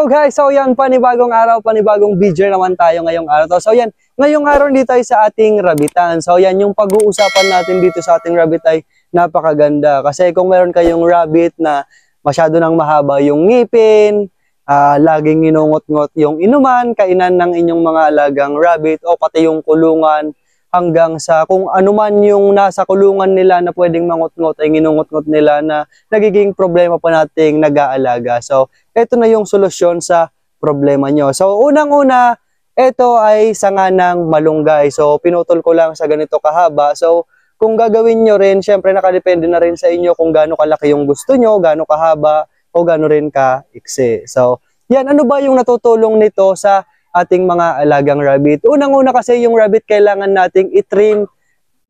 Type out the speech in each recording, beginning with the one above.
Hello guys! So yan, panibagong araw, panibagong video naman tayo ngayong araw to. So yan, ngayong araw dito tayo sa ating rabbitan. So yan, yung pag-uusapan natin dito sa ating rabbit ay napakaganda. Kasi kung meron kayong rabbit na masyado nang mahaba yung ngipin, laging inungot-ngot yung inuman, kainan ng inyong mga alagang rabbit o pati yung kulungan, hanggang sa kung ano man yung nasa kulungan nila na pwedeng mangot-ngot ay ginungot-ngot nila na nagiging problema pa nating nag-aalaga. So, ito na yung solusyon sa problema nyo. So, unang-una, ito ay sanga ng malunggay. So, pinutol ko lang sa ganito kahaba. So, kung gagawin nyo rin, syempre nakadepende na rin sa inyo kung gaano kalaki yung gusto nyo, gaano kahaba, o gaano rin ka-iksi. So, yan, ano ba yung natutulong nito sa ating mga alagang rabbit? Unang-una kasi yung rabbit kailangan nating i-trim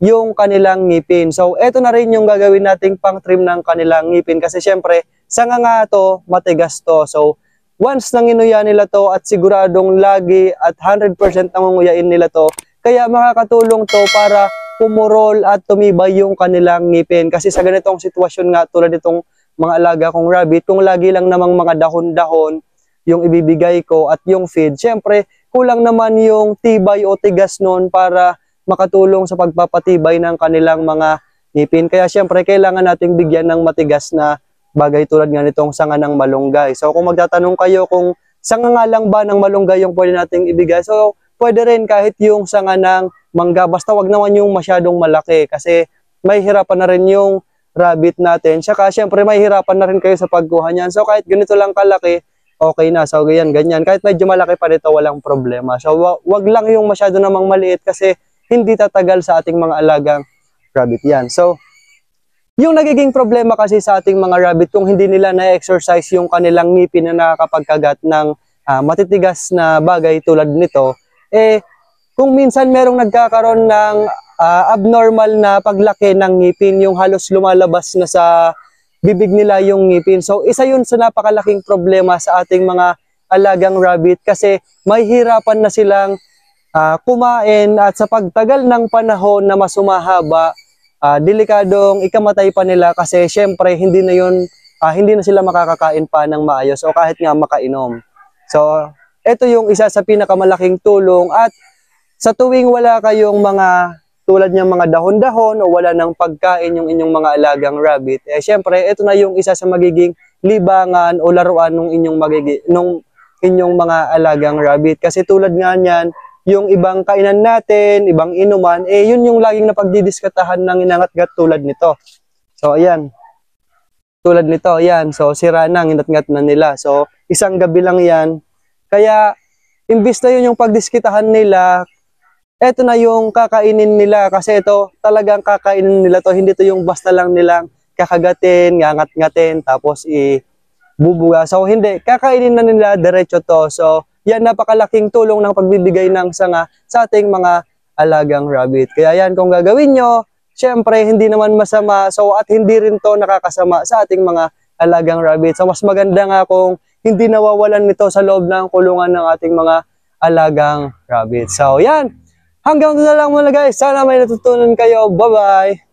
yung kanilang ngipin. So, eto na rin yung gagawin nating pang-trim ng kanilang ngipin kasi syempre, sanga nga to, matigas to. So, once nanginuya nila to at siguradong lagi at 100% nangunguyain nila to, kaya makakatulong to para pumurol at tumibay yung kanilang ngipin. Kasi sa ganitong sitwasyon nga, tulad itong mga alaga kong rabbit, kung lagi lang namang mga dahon-dahon yung ibibigay ko at yung feed, syempre kulang naman yung tibay o tigas nun para makatulong sa pagpapatibay ng kanilang mga ngipin. Kaya syempre kailangan nating bigyan ng matigas na bagay tulad nga nitong sanga ng malunggay. So kung magtatanong kayo kung sanga nga lang ba ng malunggay yung pwede nating ibigay, so pwede rin kahit yung sanga ng mangga, basta wag naman yung masyadong malaki kasi may hirapan na rin yung rabbit natin. Saka syempre may hirapan na rin kayo sa pagkuha niyan. So kahit ganito lang kalaki, okay na. So, ganyan. Kahit medyo malaki pa dito, walang problema. So, wag lang yung masyado namang maliit kasi hindi tatagal sa ating mga alagang rabbit yan. So, yung nagiging problema kasi sa ating mga rabbit kung hindi nila na-exercise yung kanilang ngipin na nakakapagkagat ng matitigas na bagay tulad nito, kung minsan merong nagkakaroon ng abnormal na paglaki ng ngipin, yung halos lumalabas na sa bibig nila yung ngipin. So, isa yun sa napakalaking problema sa ating mga alagang rabbit kasi may hirapan na silang kumain at sa pagtagal ng panahon na mas humahaba, delikadong ikamatay pa nila kasi syempre hindi na sila makakakain pa ng maayos o kahit nga makainom. So, ito yung isa sa pinakamalaking tulong at sa tuwing wala kayong mga tulad ng mga dahon-dahon o wala ng pagkain yung inyong mga alagang rabbit, syempre ito na yung isa sa magiging libangan o laruan ng inyong mga alagang rabbit. Kasi tulad nga niyan, yung ibang kainan natin, ibang inuman, yun yung laging napagdidiskatahan ng inangat-ngat tulad nito. So ayan, tulad nito, ayan, so sira na, inat-ngat na nila. So isang gabi lang yan, kaya imbis na yun yung pagdiskitahan nila, eto na yung kakainin nila kasi ito talagang kakainin nila to, hindi to yung basta lang nilang kakagatin, ngangat-ngatin, tapos ibubuga. So hindi, kakainin na nila diretso to. So yan, napakalaking tulong ng pagbibigay ng sanga sa ating mga alagang rabbit. Kaya yan, kung gagawin nyo, syempre hindi naman masama. So at hindi rin to nakakasama sa ating mga alagang rabbit. So mas maganda nga kung hindi nawawalan nito sa loob ng kulungan ng ating mga alagang rabbit. So yan, hanggang doon na lang muna guys. Sana may natutunan kayo. Bye-bye!